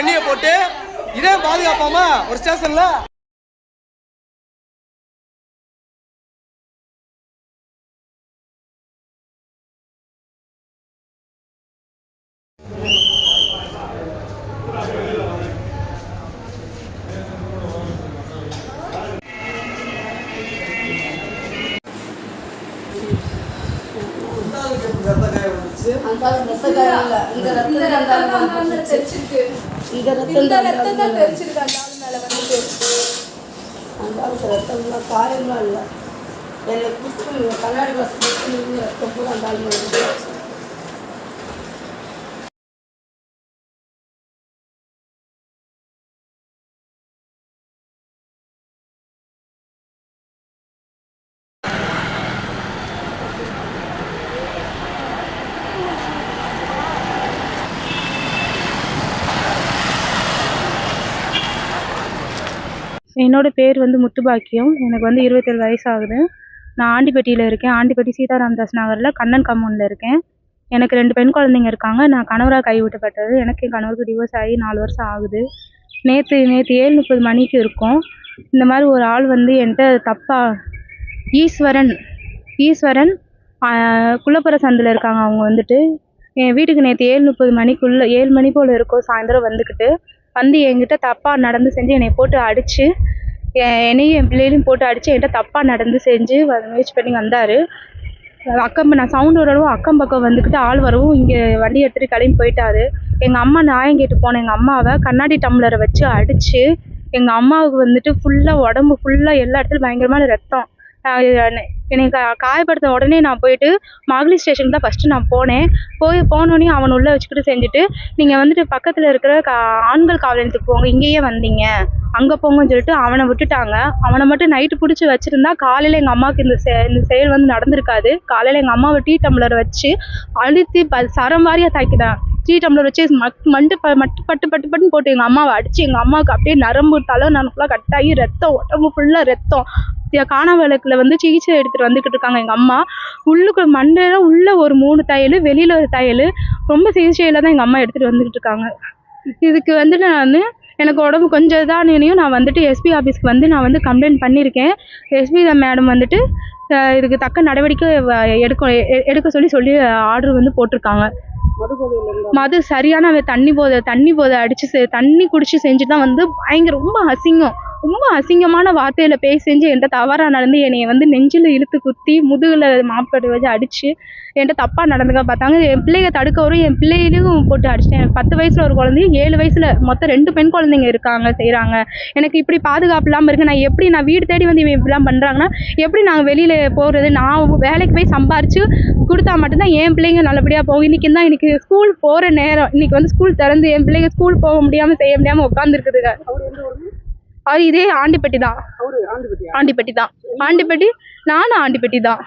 கண்ணியை போட்டு இதே பாதுகாப்பாமா ஒரு ஸ்டேஷன்ல காயம்லாம் இல்லை எனக்கு கண்ணாடி பஸ் ரத்தம் பூரா அந்த ஆள் மேலே. என்னோட பேர் வந்து முத்துபாக்கியம். எனக்கு வந்து 27 வயசு ஆகுது. நான் ஆண்டிப்பட்டியில் இருக்கேன். ஆண்டிப்பட்டி சீதாராமதாஸ் நகரில் கண்ணன் காம்பவுண்டில் இருக்கேன். எனக்கு 2 பெண் குழந்தைங்க இருக்காங்க. நான் கணவராக கைவிட்டப்பட்டது. எனக்கு என் கணவருக்கு டிவோர்ஸ் ஆகி 4 வருஷம் ஆகுது. நேற்று 7:30 மணிக்கு இருக்கும். இந்த மாதிரி ஒரு ஆள் வந்து என்கிட்ட தப்பாக ஈஸ்வரன் குள்ளப்புற சந்தில் இருக்காங்க. அவங்க வந்துட்டு என் வீட்டுக்கு நேற்று 7:30 மணிக்குள்ளே 7 மணி போல் இருக்கும் சாயந்தரம் வந்து என்கிட்ட தப்பாக நடந்து செஞ்சு என்னை போட்டு அடித்து என்னையும் என் பிள்ளைகளையும் போட்டு அடித்து என்கிட்ட தப்பாக நடந்து செஞ்சு முயற்சி பண்ணி வந்தார். நான் சவுண்டு வரவும் அக்கம் பக்கம் வந்துக்கிட்டு ஆள் வரவும் இங்கே வண்டி எடுத்துகிட்டு கிளம்பி போயிட்டாரு. எங்கள் அம்மா நியாயம் கேட்டு போன எங்கள் அம்மாவை கண்ணாடி டம்ளரை வச்சு அடித்து எங்கள் அம்மாவுக்கு வந்துட்டு ஃபுல்லாக உடம்பு ஃபுல்லாக எல்லா இடத்துலையும் பயங்கரமான ரத்தம். என்னை காயப்படுத்த உடனே நான் போயிட்டு மாகுளி ஸ்டேஷனுக்கு தான் ஃபஸ்ட்டு நான் போனோடனே அவனை உள்ளே வச்சுக்கிட்டு செஞ்சுட்டு நீங்கள் வந்துட்டு பக்கத்தில் இருக்கிற ஆண்கள் காவல் நிலையத்துக்கு போங்க, இங்கேயே வந்தீங்க அங்கே போங்கன்னு சொல்லிட்டு அவனை விட்டுட்டாங்க. அவனை மட்டும் நைட்டு பிடிச்சி வச்சுருந்தா காலையில் எங்கள் அம்மாவுக்கு இந்த செயல் வந்து நடந்திருக்காது. காலையில் எங்கள் அம்மாவை டீ டம்ளரை வச்சு அழுத்தி சரம் வாரியாக தாக்கிட்டான். டீ டம்ளர் வச்சு மட்டு பட்டுன்னு போட்டு எங்கள் அம்மாவை அடித்து எங்கள் அம்மாவுக்கு அப்படியே நரம்பு தலை ஃபுல்லாக கட்டாகி ரத்தம், உடம்பு ஃபுல்லாக ரத்தம். காணாவழக்கில் வந்து சிகிச்சை எடுத்துகிட்டு வந்துக்கிட்டு இருக்காங்க எங்கள் அம்மா. உள்ளுக்கு மண்டையில் உள்ள ஒரு 3 தையல், வெளியில் ஒரு தையல். ரொம்ப சிகிச்சையில் தான் எங்கள் அம்மா எடுத்துகிட்டு வந்துக்கிட்டு இருக்காங்க. இதுக்கு வந்துட்டு எனக்கு உடம்பு கொஞ்சம் இதானேனையும் நான் வந்துட்டு எஸ்பி ஆஃபீஸ்க்கு வந்து நான் வந்து கம்ப்ளைண்ட் பண்ணியிருக்கேன். எஸ்பி மேடம் வந்துட்டு இதுக்கு தக்க நடவடிக்கை எடுக்க சொல்லி ஆர்டர் வந்து போட்டிருக்காங்க. மது சரியான தண்ணி போதை அடித்து தண்ணி குடிச்சு செஞ்சு தான் வந்து ரொம்ப அசிங்கமான வார்த்தையில் பேசி செஞ்சு என்கிட்ட தவறாக நடந்து என்னைய வந்து நெஞ்சில் இழுத்து குத்தி முதுகில் மாப்பட்டு வச்சு அடித்து என்கிட்ட தப்பாக நடந்துக்க பார்த்தாங்க. என் பிள்ளைங்க தடுக்க வரும், என் பிள்ளைகளையும் போட்டு அடிச்சிட்டேன். எனக்கு 10 வயசில் ஒரு குழந்தையும் 7 வயசில் மொத்தம் 2 பெண் குழந்தைங்க செய்கிறாங்க. எனக்கு இப்படி பாதுகாப்பு இல்லாமல் இருக்குது. நான் வீடு தேடி வந்து இவன் இப்படிலாம் பண்ணுறாங்கன்னா எப்படி நாங்கள் வெளியில் போகிறது? நான் வேலைக்கு போய் சம்பாரித்து கொடுத்தா மட்டும்தான் என் பிள்ளைங்க நல்லபடியாக போகும். இன்னைக்கு ஸ்கூல் போகிற நேரம். இன்னைக்கு வந்து ஸ்கூல் திறந்து என் பிள்ளைங்க ஸ்கூல் போக முடியாமல் செய்ய முடியாமல் உட்காந்துருக்குதுங்க. அது இதே ஆண்டிப்பட்டி தான். ஆண்டிப்பட்டி நானும் ஆண்டிப்பட்டி தான்.